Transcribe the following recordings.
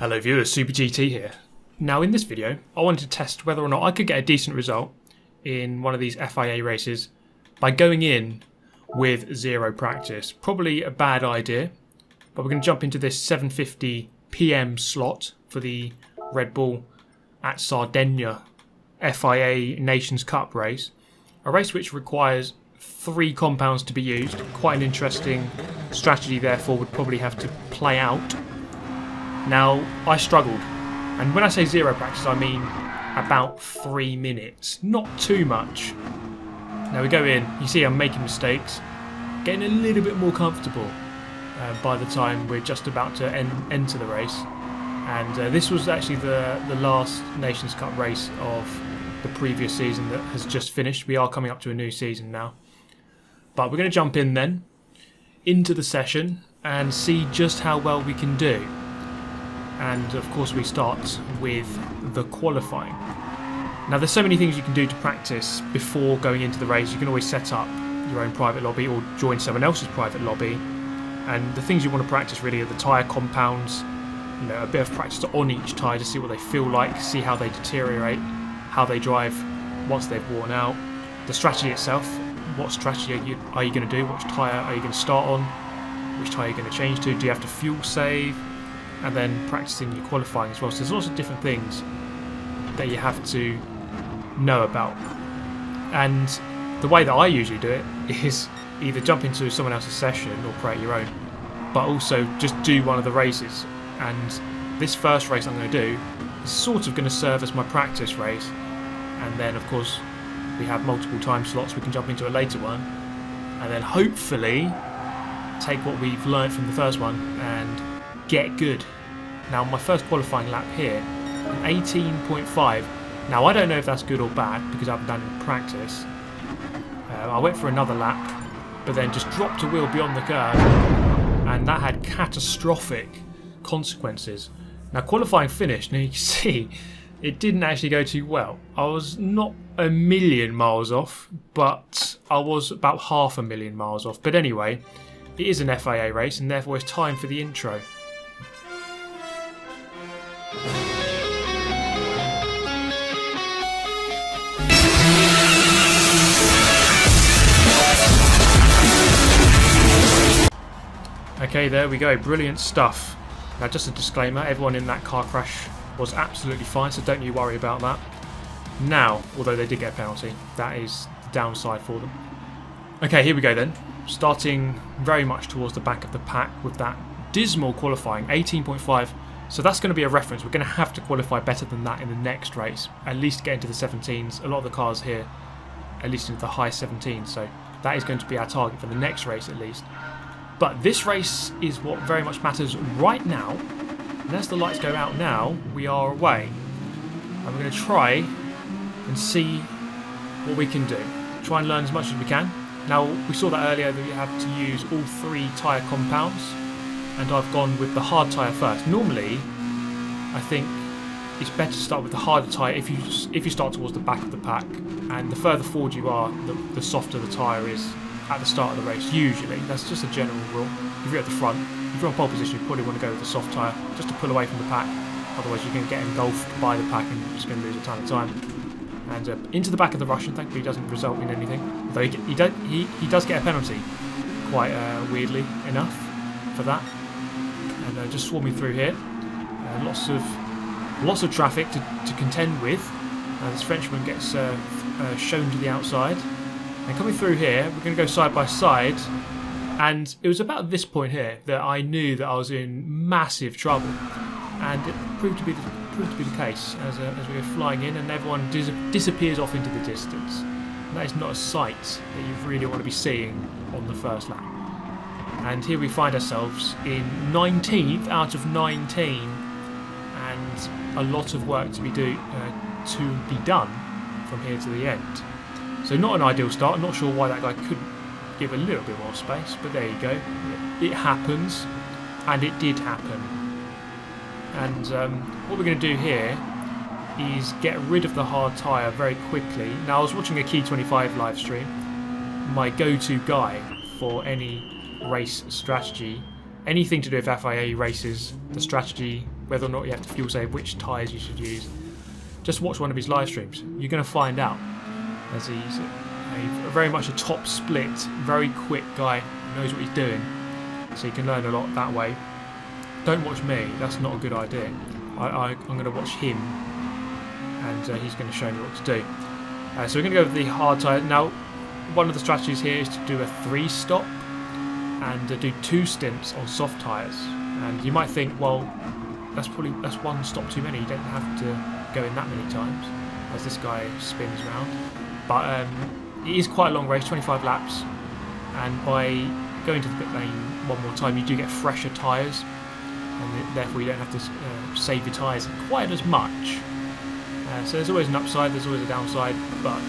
Hello viewers, Super GT here. Now in this video, I wanted to test whether or not I could get a decent result in one of these FIA races by going in with zero practice. Probably a bad idea, but we're going to jump into this 7:50 PM slot for the Red Bull at Sardinia FIA Nations Cup race. A race which requires 3 compounds to be used. Quite an interesting strategy therefore would probably have to play out. Now, I struggled, and when I say zero practice I mean about 3 minutes, not too much. Now we go in, you see I'm making mistakes, getting a little bit more comfortable by the time we're just about to enter the race. And this was actually the last Nations Cup race of the previous season that has just finished. We are coming up to a new season now. But we're going to jump in then, into the session, and see just how well we can do. And of course we start with the qualifying. Now there's so many things you can do to practice before going into the race. You can always set up your own private lobby or join someone else's private lobby. And the things you want to practice really are the tyre compounds, you know, a bit of practice on each tyre to see what they feel like, see how they deteriorate, how they drive once they've worn out. The strategy itself, what strategy are you going to do, which tyre are you going to start on, which tyre are you going to change to, do you have to fuel save, and then practicing your qualifying as well. So there's lots of different things that you have to know about. And the way that I usually do it is either jump into someone else's session or create your own, but also just do one of the races. And this first race I'm going to do is sort of going to serve as my practice race, and then of course we have multiple time slots, we can jump into a later one, and then hopefully take what we've learned from the first one and get good. Now my first qualifying lap here, an 18.5. Now I don't know if that's good or bad because I haven't done it in practice. I went for another lap, but then just dropped a wheel beyond the curve, and that had catastrophic consequences. Now qualifying finished, and you can see it didn't actually go too well. I was not a million miles off, but I was about 500,000 miles off. But anyway, it is an FIA race, and therefore it's time for the intro. Okay, there we go, brilliant stuff. Now just a disclaimer, everyone in that car crash was absolutely fine, so don't you worry about that. Now, although they did get a penalty, that is the downside for them. Okay, here we go then. Starting very much towards the back of the pack with that dismal qualifying, 18.5. So that's going to be a reference. We're going to have to qualify better than that in the next race. At least get into the 17s. A lot of the cars here, at least into the high 17s. So that is going to be our target for the next race at least. But this race is what very much matters right now. And as the lights go out now, we are away. And we're going to try and see what we can do. Try and learn as much as we can. Now, we saw that earlier that you have to use all 3 tyre compounds. And I've gone with the hard tyre first. Normally, I think it's better to start with the harder tyre if you start towards the back of the pack. And the further forward you are, the softer the tyre is at the start of the race, usually. That's just a general rule. If you're at the front, if you're on pole position, you probably want to go with the soft tyre just to pull away from the pack. Otherwise you're going to get engulfed by the pack and you're just going to lose a ton of time. And into the back of the Russian, thankfully he doesn't result in anything. Although he does get a penalty, quite weirdly enough, for that. And just swarming through here. Lots of traffic to contend with. This Frenchman gets shown to the outside. And coming through here, we're going to go side by side, and it was about this point here that I knew that I was in massive trouble, and it proved to be the case as we were flying in, and everyone disappears off into the distance. And that is not a sight that you really want to be seeing on the first lap. And here we find ourselves in 19th out of 19, and a lot of work to be done from here to the end. So not an ideal start. I'm not sure why that guy couldn't give a little bit more space, but there you go. It happens, and it did happen. And what we're going to do here is get rid of the hard tyre very quickly. Now I was watching a Key 25 live stream. My go-to guy for any race strategy, anything to do with FIA races, the strategy whether or not you have to fuel save, which tyres you should use, just watch one of his live streams. You're going to find out, as he's very much a top split, very quick guy, knows what he's doing, so you can learn a lot that way. Don't watch me, that's not a good idea. I'm going to watch him, and he's going to show me what to do. So we're going to go with the hard tyre. Now, one of the strategies here is to do a 3-stop and do 2 stints on soft tyres. And you might think, well, that's 1 stop too many. You don't have to go in that many times, as this guy spins around. But it is quite a long race, 25 laps, and by going to the pit lane one more time, you do get fresher tyres, and therefore you don't have to save your tyres quite as much. So there's always an upside, there's always a downside, but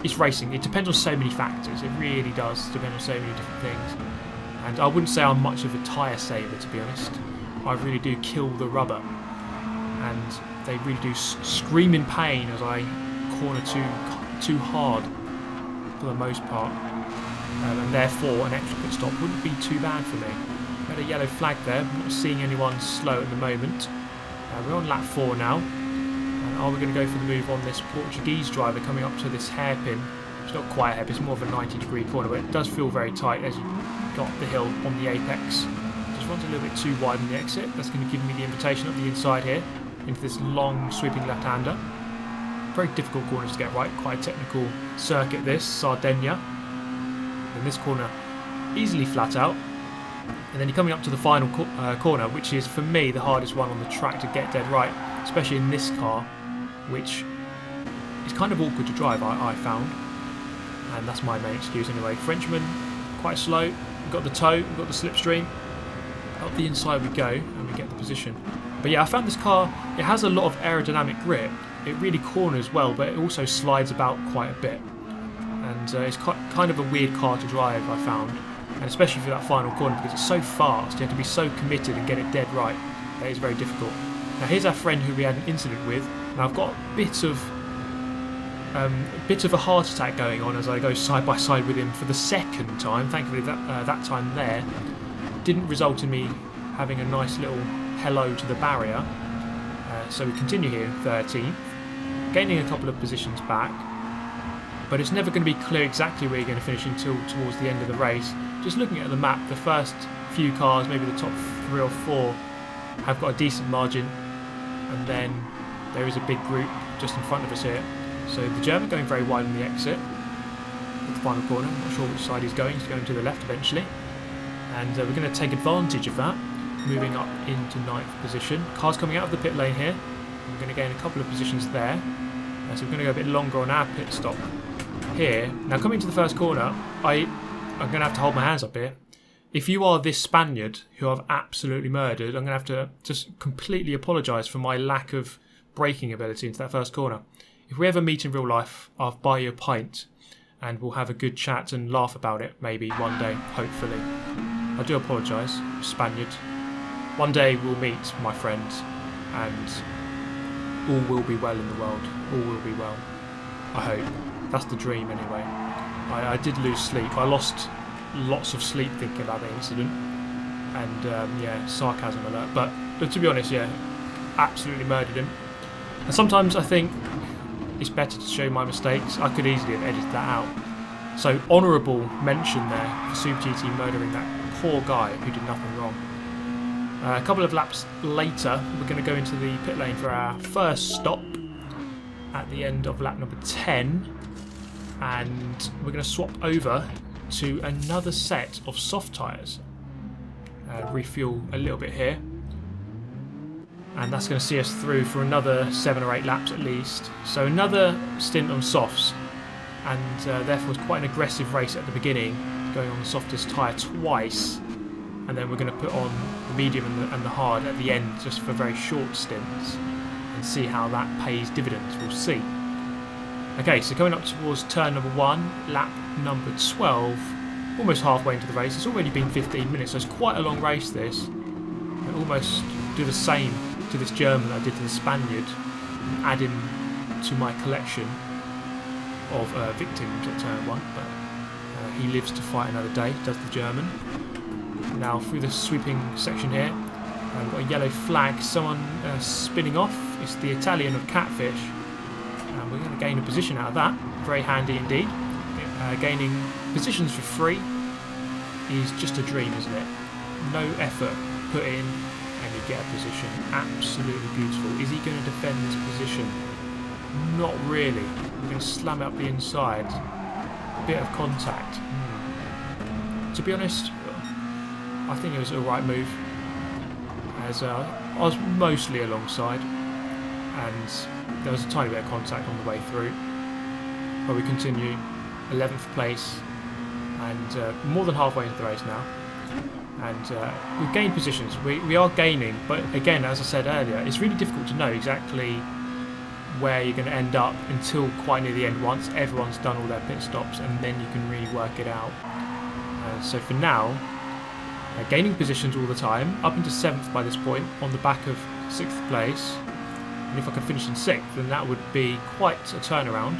it's racing. It depends on so many factors. It really does depend on so many different things. And I wouldn't say I'm much of a tyre saver, to be honest. I really do kill the rubber, and they really do scream in pain as I corner too hard for the most part. And therefore an extra pit stop wouldn't be too bad for me. Got a yellow flag there. I'm not seeing anyone slow at the moment. We're on lap 4 now. And are we going to go for the move on this Portuguese driver coming up to this hairpin? It's not quite a hairpin, it's more of a 90-degree corner, but it does feel very tight as you got the hill on the apex. Just runs a little bit too wide on the exit. That's going to give me the invitation up the inside here into this long sweeping left-hander. Very difficult corners to get right. Quite a technical circuit this, Sardinia. In this corner, easily flat out. And then you're coming up to the final corner, which is, for me, the hardest one on the track to get dead right, especially in this car, which is kind of awkward to drive, I found. And that's my main excuse anyway. Frenchman, quite slow. We've got the toe, we've got the slipstream. Up the inside we go, and we get the position. But yeah, I found this car, it has a lot of aerodynamic grip. It really corners well, but it also slides about quite a bit. And it's kind of a weird car to drive, I found. And especially for that final corner, because it's so fast, you have to be so committed and get it dead right. That is very difficult. Now here's our friend who we had an incident with. Now I've got a bit of a heart attack going on as I go side by side with him for the second time. Thankfully that time there didn't result in me having a nice little hello to the barrier. So we continue here in 13th, gaining a couple of positions back. But it's never going to be clear exactly where you're going to finish until towards the end of the race. Just looking at the map, the first few cars, maybe the top 3 or 4, have got a decent margin, and then there is a big group just in front of us here. So the German going very wide on the exit at the final corner. I'm not sure which side he's going to the left eventually, and we're going to take advantage of that, moving up into 9th position. Cars coming out of the pit lane here. We're going to gain a couple of positions there, so we're going to go a bit longer on our pit stop here. Now coming to the first corner, I'm going to have to hold my hands up here. If you are this Spaniard who I've absolutely murdered, I'm going to have to just completely apologise for my lack of braking ability into that first corner. If we ever meet in real life, I'll buy you a pint and we'll have a good chat and laugh about it maybe one day, hopefully. I do apologise, Spaniard. One day we'll meet, my friends, and all will be well in the world. All will be well. I hope. That's the dream anyway. I did lose sleep. I lost lots of sleep thinking about the incident, and yeah, sarcasm alert. But to be honest, yeah, absolutely murdered him. And sometimes I think it's better to show my mistakes. I could easily have edited that out. So honourable mention there for Super GT murdering that poor guy who did nothing wrong. A couple of laps later, we're going to go into the pit lane for our first stop at the end of lap number 10. And we're going to swap over to another set of soft tyres. Refuel a little bit here. And that's going to see us through for another 7 or 8 laps at least. So another stint on softs. And therefore it's quite an aggressive race at the beginning, going on the softest tyre twice. And then we're going to put on the medium and the hard at the end, just for very short stints. And see how that pays dividends, we'll see. Okay, so coming up towards turn number 1, lap number 12, almost halfway into the race. It's already been 15 minutes, so it's quite a long race this. I almost do the same to this German that I did to the Spaniard, and add him to my collection of victims at turn 1, but he lives to fight another day, does the German. Now through the sweeping section here, we've got a yellow flag, someone spinning off. It's the Italian of Catfish. We're going to gain a position out of that. Very handy indeed. Gaining positions for free is just a dream, isn't it? No effort put in and you get a position. Absolutely beautiful. Is he going to defend this position? Not really. We're going to slam it up the inside. A bit of contact. To be honest, I think it was a right move, as I was mostly alongside and there was a tiny bit of contact on the way through, but we continue 11th place and more than halfway into the race now, and we've gained positions. We are gaining, but again, as I said earlier, it's really difficult to know exactly where you're going to end up until quite near the end, once everyone's done all their pit stops, and then you can really work it out. So for now, gaining positions all the time, up into 7th by this point, on the back of 6th place. And if I can finish in 6th, then that would be quite a turnaround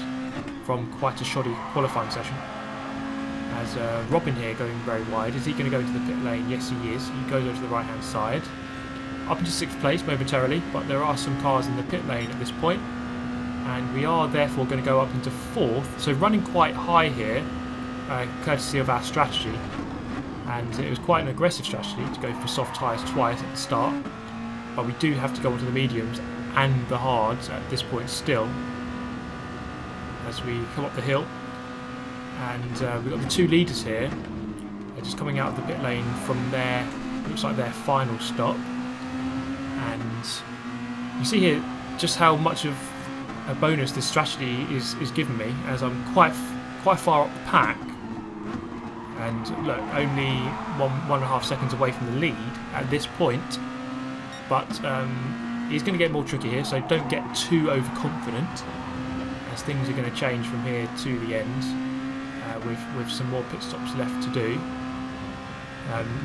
from quite a shoddy qualifying session. As Robin here going very wide. Is he going to go into the pit lane? Yes, he is. He goes over to the right-hand side. Up into 6th place momentarily, but there are some cars in the pit lane at this point. And we are therefore going to go up into 4th. So running quite high here, courtesy of our strategy. And it was quite an aggressive strategy to go for soft tyres twice at the start. But we do have to go onto the mediums and the hards at this point still, as we come up the hill. And we've got the two leaders here. They're just coming out of the pit lane from their, looks like their final stop. And you see here just how much of a bonus this strategy is giving me, as I'm quite far up the pack. And look, only 1.5 seconds away from the lead at this point. But he's going to get more tricky here, so don't get too overconfident, as things are going to change from here to the end, with some more pit stops left to do.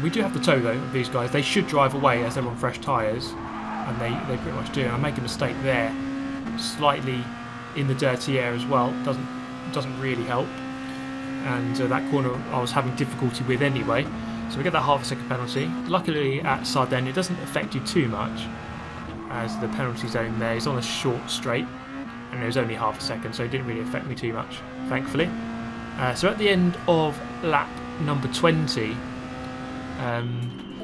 We do have the tow though of these guys. They should drive away as they're on fresh tyres, and they pretty much do. And I make a mistake there, slightly in the dirty air as well. Doesn't really help. And that corner I was having difficulty with anyway, so we get that half a second penalty. Luckily at Sardin it doesn't affect you too much, as the penalty zone there is on a short straight and it was only half a second, so it didn't really affect me too much, thankfully. So at the end of lap number 20, we're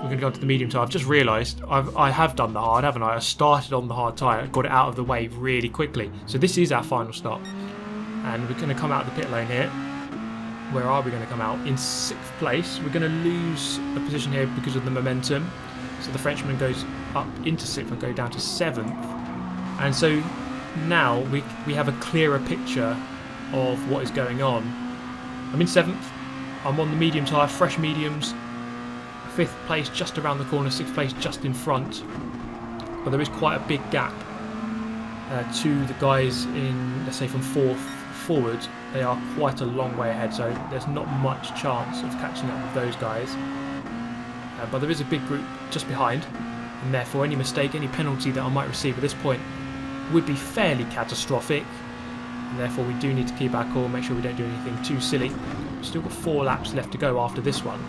going to go onto the medium tyre. I've just realised I have done the hard, haven't I? I started on the hard tyre, got it out of the way really quickly. So this is our final stop, and we're going to come out of the pit lane here. Where are we going to come out? In 6th place. We're going to lose a position here because of the momentum. So the Frenchman goes up into 6th and go down to 7th. And so now we have a clearer picture of what is going on. I'm in 7th. I'm on the medium tyre, fresh mediums. 5th place just around the corner, 6th place just in front. But there is quite a big gap to the guys in, let's say, from 4th forward. They are quite a long way ahead, so there's not much chance of catching up with those guys. But there is a big group just behind, and therefore any mistake, any penalty that I might receive at this point would be fairly catastrophic. And therefore we do need to keep our cool, make sure we don't do anything too silly. We've still got 4 laps left to go after this one,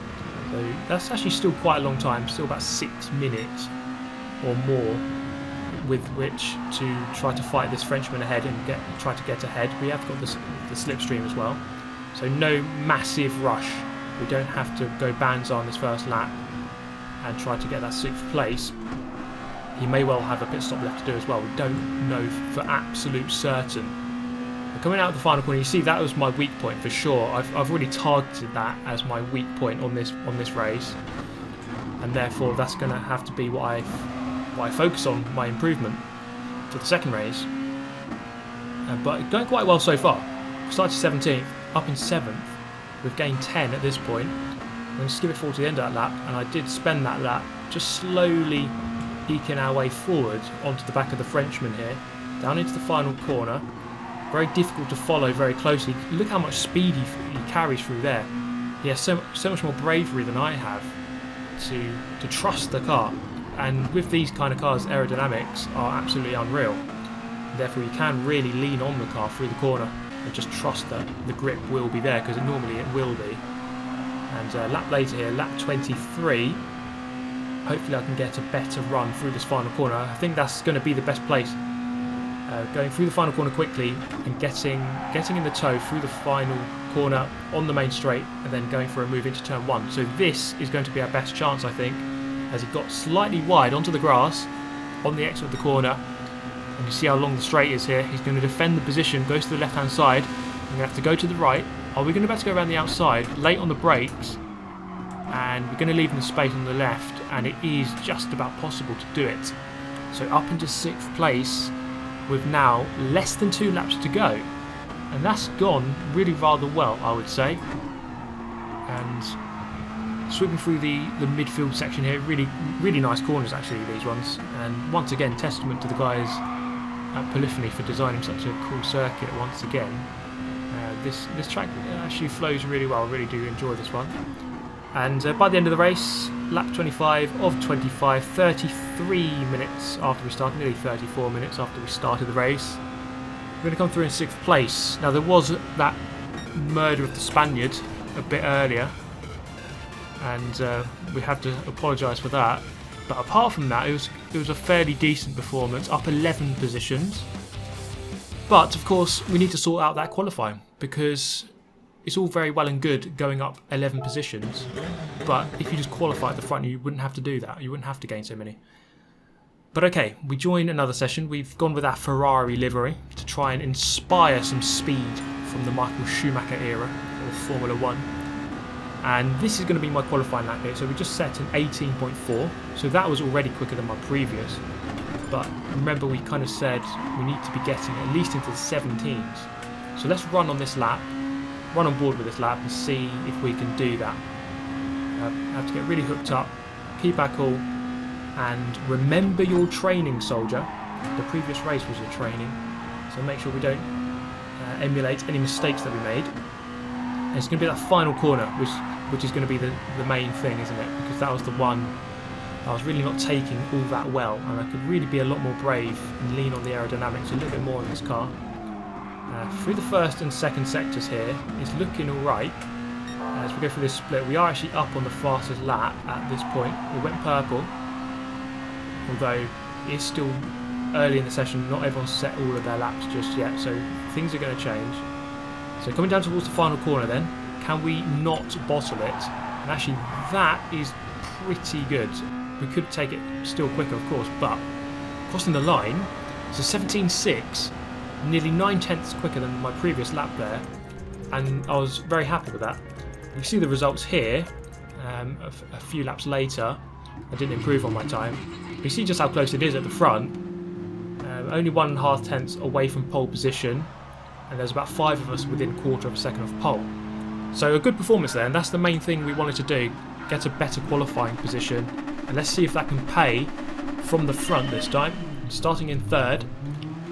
so that's actually still quite a long time, still about 6 minutes or more with which to try to fight this Frenchman ahead and try to get ahead. We have got the slipstream as well, so no massive rush. We don't have to go bands on this first lap and try to get that 6th place. He may well have a pit stop left to do as well. We don't know for absolute certain. But coming out of the final corner, you see that was my weak point for sure. I've already targeted that as my weak point on this race, and therefore that's going to have to be what I focus on, my improvement for the second race. But going quite well so far. We started 17th, up in 7th. We've gained 10 at this point. I'm going to skip it forward to the end of that lap, and I did spend that lap just slowly eking our way forward onto the back of the Frenchman here, down into the final corner. Very difficult to follow very closely. Look how much speed he carries through there. He has so much more bravery than I have to trust the car. And with these kind of cars, aerodynamics are absolutely unreal. Therefore you can really lean on the car through the corner and just trust that the grip will be there, because normally it will be. And lap later here, lap 23, hopefully I can get a better run through this final corner. I think that's going to be the best place. Going through the final corner quickly and getting in the toe through the final corner on the main straight, and then going for a move into turn 1. So this is going to be our best chance, I think, as he got slightly wide onto the grass on the exit of the corner. And you see how long the straight is here. He's going to defend the position, goes to the left hand side. I'm going to have to go to the right. Are we going to be able to go around the outside, late on the brakes, and we're going to leave him the space on the left, and it is just about possible to do it. So up into 6th place with now less than 2 laps to go, and that's gone really rather well, I would say. And sweeping through the midfield section here, really nice corners actually, these ones, and once again testament to the guys at Polyphony for designing such a cool circuit once again. This track actually flows really well. I really do enjoy this one. And by the end of the race, lap 25 of 25, 33 minutes after we started, nearly 34 minutes after we started the race, we're going to come through in 6th place. Now there was that murder of the Spaniard a bit earlier, and we have to apologise for that. But apart from that, it was a fairly decent performance, up 11 positions. But of course, we need to sort out that qualifying, because it's all very well and good going up 11 positions, but if you just qualify at the front, you wouldn't have to do that. You wouldn't have to gain so many. But okay, we join another session. We've gone with our Ferrari livery to try and inspire some speed from the Michael Schumacher era of Formula 1. And this is going to be my qualifying lap here. So we just set an 18.4, so that was already quicker than my previous. But remember, we kind of said we need to be getting at least into the 17s. So let's run on this lap. Run on board with this lap and see if we can do that. Have to get really hooked up, keep our cool, and remember your training, soldier. The previous race was your training, so make sure we don't emulate any mistakes that we made. And it's going to be that final corner, which is going to be the main thing, isn't it? Because that was the one I was really not taking all that well, and I could really be a lot more brave and lean on the aerodynamics a little bit more in this car. Through the 1st and 2nd sectors here, it's looking alright. As we go through this split, we are actually up on the fastest lap at this point. We went purple, although it's still early in the session, not everyone's set all of their laps just yet, so things are going to change. So coming down towards the final corner then, can we not bottle it? And actually that is pretty good. We could take it still quicker, of course, but crossing the line, it's a 17.6. Nearly 9/10ths quicker than my previous lap there, and I was very happy with that. You see the results here. A few laps later, I didn't improve on my time. You see just how close it is at the front. Only 1.5 tenths away from pole position, and there's about 5 of us within 1/4 of a second of pole. So a good performance there, and that's the main thing we wanted to do: get a better qualifying position. And let's see if that can pay from the front this time. Starting in 3rd.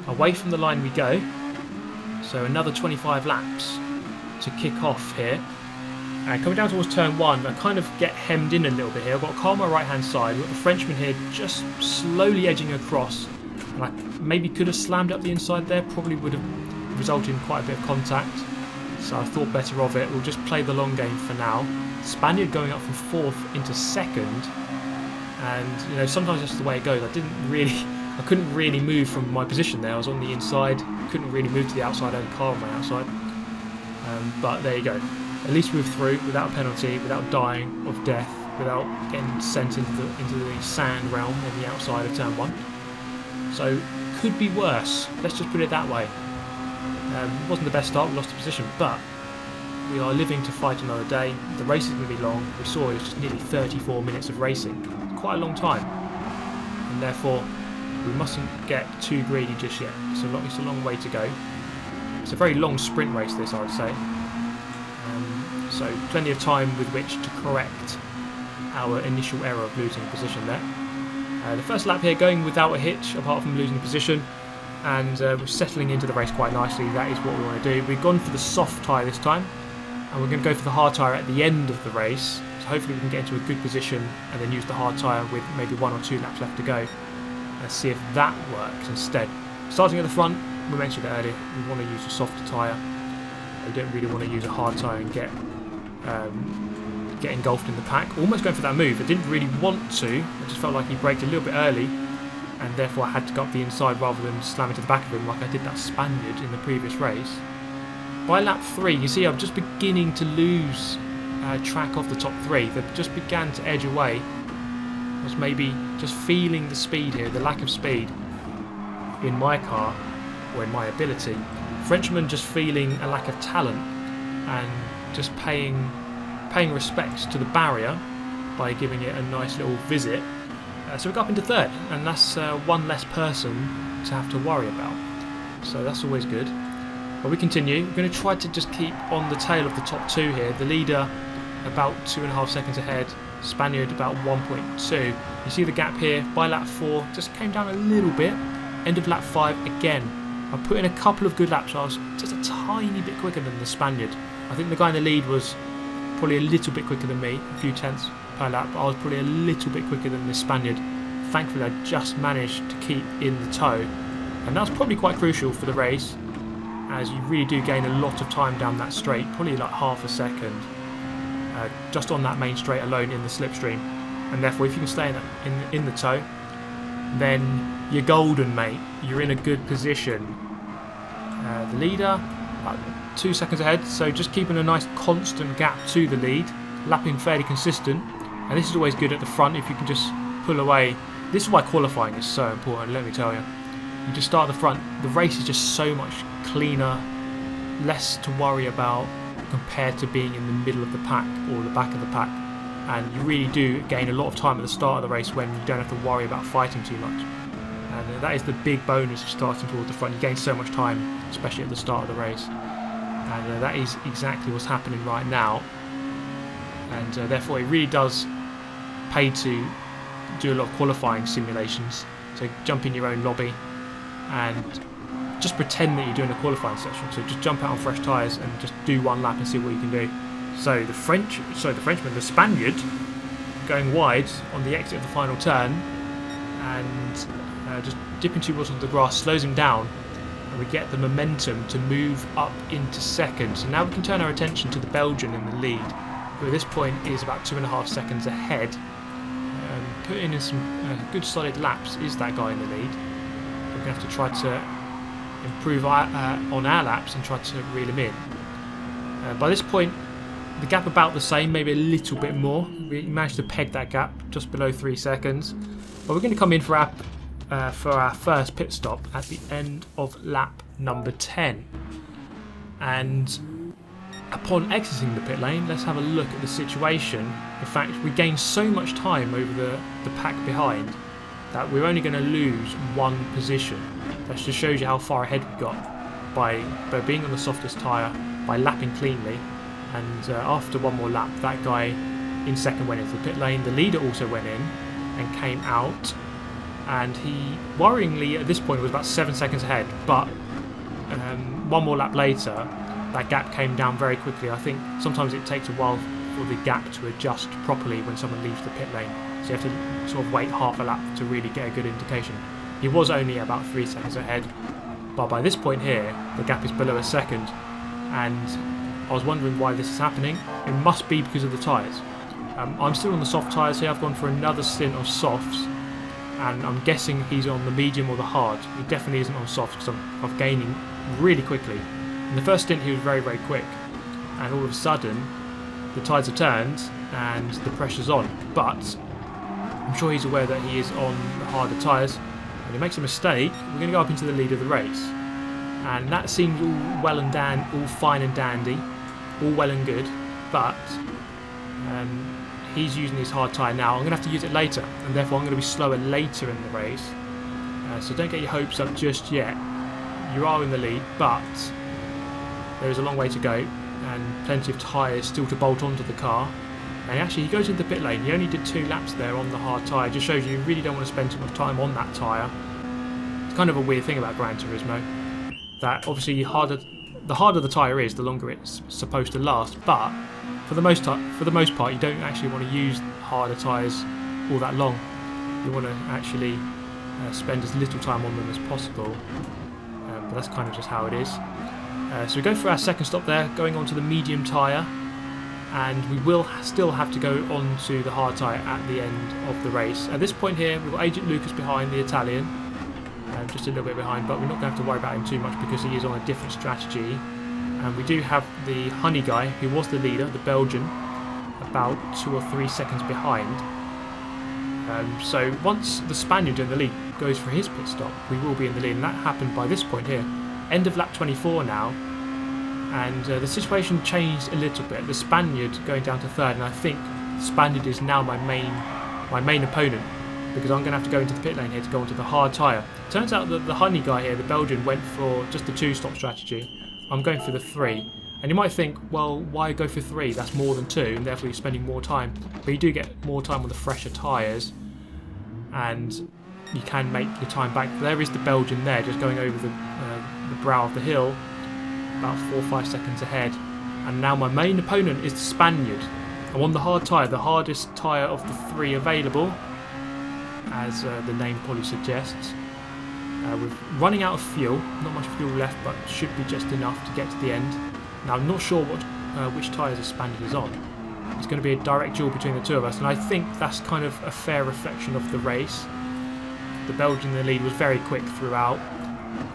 Away from the line we go, so another 25 laps to kick off here. And coming down towards turn 1, I kind of get hemmed in a little bit here. I've got a car on my right hand side, we've got the Frenchman here just slowly edging across, and I maybe could have slammed up the inside there, probably would have resulted in quite a bit of contact, so I thought better of it. We'll just play the long game for now. Spaniard going up from 4th into 2nd, and you know, sometimes that's the way it goes. I couldn't really move from my position there. I was on the inside, couldn't really move to the outside, I had a car on my outside. But there you go. At least move through without penalty, without dying of death, without getting sent into the sand realm on the outside of turn 1. So, could be worse. Let's just put it that way. It wasn't the best start, we lost the position, but we are living to fight another day. The race is going to be long. We saw it was just nearly 34 minutes of racing. Quite a long time. And therefore, we mustn't get too greedy just yet. It's a long way to go. It's a very long sprint race, this, I would say. So plenty of time with which to correct our initial error of losing a position there. The first lap here going without a hitch, apart from losing a position, and we're settling into the race quite nicely. That is what we want to do. We've gone for the soft tyre this time, and we're going to go for the hard tyre at the end of the race. So hopefully we can get into a good position and then use the hard tyre with maybe 1 or 2 laps left to go. Let's see if that works instead. Starting at the front, we mentioned it earlier, we want to use a softer tyre. We don't really want to use a hard tyre and get get engulfed in the pack. Almost going for that move. I didn't really want to. I just felt like he braked a little bit early, and therefore I had to go up the inside rather than slam into the back of him like I did that Spaniard in the previous race. By lap 3, you see I'm just beginning to lose track of the top 3. They just began to edge away. I was maybe just feeling the speed here, the lack of speed in my car, or in my ability. Frenchman just feeling a lack of talent and just paying respects to the barrier by giving it a nice little visit. So we got up into 3rd, and that's one less person to have to worry about. So that's always good. But we continue. We're going to try to just keep on the tail of the top 2 here. The leader about 2.5 seconds ahead. Spaniard about 1.2. You see the gap here. By lap 4, just came down a little bit. End of lap 5 again. I put in a couple of good laps. So I was just a tiny bit quicker than the Spaniard. I think the guy in the lead was probably a little bit quicker than me, a few tenths per lap. I was probably a little bit quicker than this Spaniard. Thankfully, I just managed to keep in the tow, and that's probably quite crucial for the race, as you really do gain a lot of time down that straight, probably like half a second, just on that main straight alone in the slipstream. And therefore, if you can stay in the tow, then you're golden, mate. You're in a good position. The leader about 2 seconds ahead, so just keeping a nice constant gap to the lead, lapping fairly consistent. And this is always good at the front if you can just pull away. This is why qualifying is so important, let me tell you. You just start at the front, the race is just so much cleaner, less to worry about compared to being in the middle of the pack or the back of the pack. And you really do gain a lot of time at the start of the race when you don't have to worry about fighting too much. And that is the big bonus of starting towards the front. You gain so much time, especially at the start of the race. And that is exactly what's happening right now. And therefore it really does pay to do a lot of qualifying simulations. So jump in your own lobby and just pretend that you're doing a qualifying session. So just jump out on fresh tyres and just do one lap and see what you can do. So the Spaniard going wide on the exit of the final turn and just dipping towards the grass slows him down, and we get the momentum to move up into 2nd. So now we can turn our attention to the Belgian in the lead, who at this point is about 2.5 seconds ahead. Putting in some good solid laps is that guy in the lead. We're going to have to try to improve on our laps and try to reel him in. By this point, the gap about the same, maybe a little bit more. We managed to peg that gap just below 3 seconds. But we're going to come in for our first pit stop at the end of lap number 10. And upon exiting the pit lane, let's have a look at the situation. In fact, we gained so much time over the pack behind that we're only going to lose 1 position. That just shows you how far ahead we got by being on the softest tyre, by lapping cleanly. And after 1 more lap, that guy in 2nd went into the pit lane. The leader also went in and came out. And he, worryingly, at this point was about 7 seconds ahead. But 1 more lap later, that gap came down very quickly. I think sometimes it takes a while for the gap to adjust properly when someone leaves the pit lane. So you have to sort of wait half a lap to really get a good indication. He was only about 3 seconds ahead. But by this point here, the gap is below 1 second. And I was wondering why this is happening. It must be because of the tyres. I'm still on the soft tyres here. I've gone for another stint of softs. And I'm guessing he's on the medium or the hard. He definitely isn't on soft because I'm gaining really quickly. In the first stint he was very, very quick, and all of a sudden the tides have turned and the pressure's on. But I'm sure he's aware that he is on the harder tyres. When he makes a mistake, we're going to go up into the lead of the race. And that seems all well and all fine and dandy, all well and good, but he's using his hard tyre now. I'm going to have to use it later, and therefore I'm going to be slower later in the race. So don't get your hopes up just yet. You are in the lead, but there is a long way to go and plenty of tyres still to bolt onto the car. And actually he goes into the pit lane. He only did 2 laps there on the hard tyre. Just shows you really don't want to spend too much time on that tyre. It's kind of a weird thing about Gran Turismo, that obviously the harder the tyre is, the longer it's supposed to last. But for the most part, you don't actually want to use harder tyres all that long. You want to actually spend as little time on them as possible. But that's kind of just how it is. So we go for our second stop there, going on to the medium tyre. and we will still have to go on to the hard tyre at the end of the race. At this point here, we've got Agent Lucas behind, the Italian, just a little bit behind, but we're not going to have to worry about him too much because he is on a different strategy. And we do have the Honey guy, who was the leader, the Belgian, about 2 or 3 seconds behind. So once the Spaniard in the lead goes for his pit stop, we will be in the lead, and that happened by this point here. End of lap 24 now, and the situation changed a little bit. The Spaniard going down to third, and I think the Spaniard is now my main opponent, because I'm going to have to go into the pit lane here to go onto the hard tyre. Turns out that the Honey guy here, the Belgian, went for just the 2-stop strategy. I'm going for the 3. And you might think, well, why go for 3? That's more than 2, and therefore you're spending more time. But you do get more time on the fresher tyres, and you can make your time back. There is the Belgian there, just going over the brow of the hill, about 4 or 5 seconds ahead. And now my main opponent is the Spaniard. I'm on the hard tyre, the hardest tyre of the 3 available, as the name probably suggests. We're running out of fuel, not much fuel left, but should be just enough to get to the end. Now I'm not sure which tyres the Spaniard is on. It's going to be a direct duel between the two of us, and I think that's kind of a fair reflection of the race. The Belgian in the lead was very quick throughout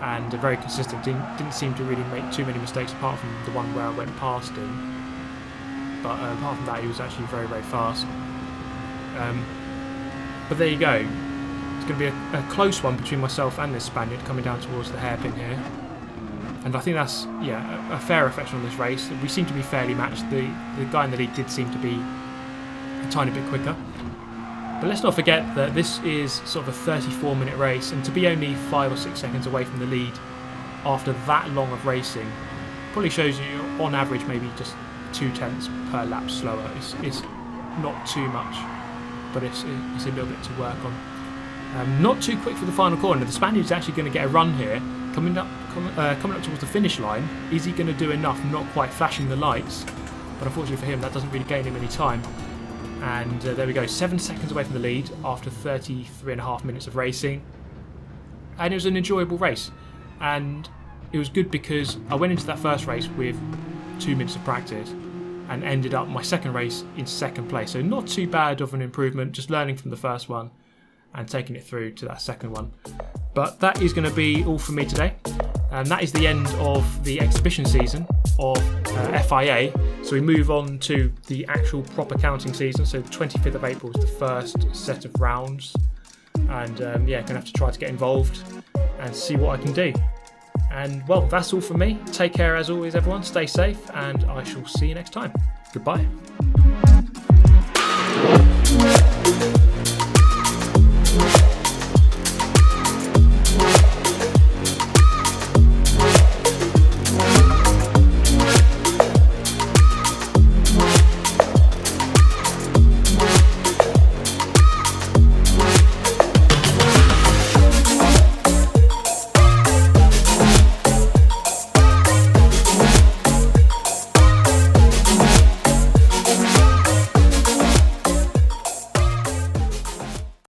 and very consistent. Didn't seem to really make too many mistakes apart from the one where I went past him. But apart from that, he was actually very, very fast. But there you go. It's going to be a close one between myself and this Spaniard coming down towards the hairpin here. And I think that's, yeah, a fair reflection on this race. We seem to be fairly matched. The guy in the lead did seem to be a tiny bit quicker. But let's not forget that this is sort of a 34-minute race, and to be only 5 or 6 seconds away from the lead after that long of racing probably shows you, on average, maybe just 0.2 per lap slower. It's not too much, but it's a little bit to work on. Not too quick for the final corner. The Spaniard's actually going to get a run here. Coming up towards the finish line. Is he going to do enough? Not quite flashing the lights, but unfortunately for him, that doesn't really gain him any time. And there we go, 7 seconds away from the lead after 33.5 minutes of racing. And it was an enjoyable race. And it was good because I went into that first race with 2 minutes of practice and ended up my second race in second place. So not too bad of an improvement, just learning from the first one and taking it through to that second one. But that is going to be all from me today. And that is the end of the exhibition season of FIA. So we move on to the actual proper counting season. So the 25th of April is the first set of rounds. And yeah, going to have to try to get involved and see what I can do. And well, that's all from me. Take care as always, everyone. Stay safe, and I shall see you next time. Goodbye.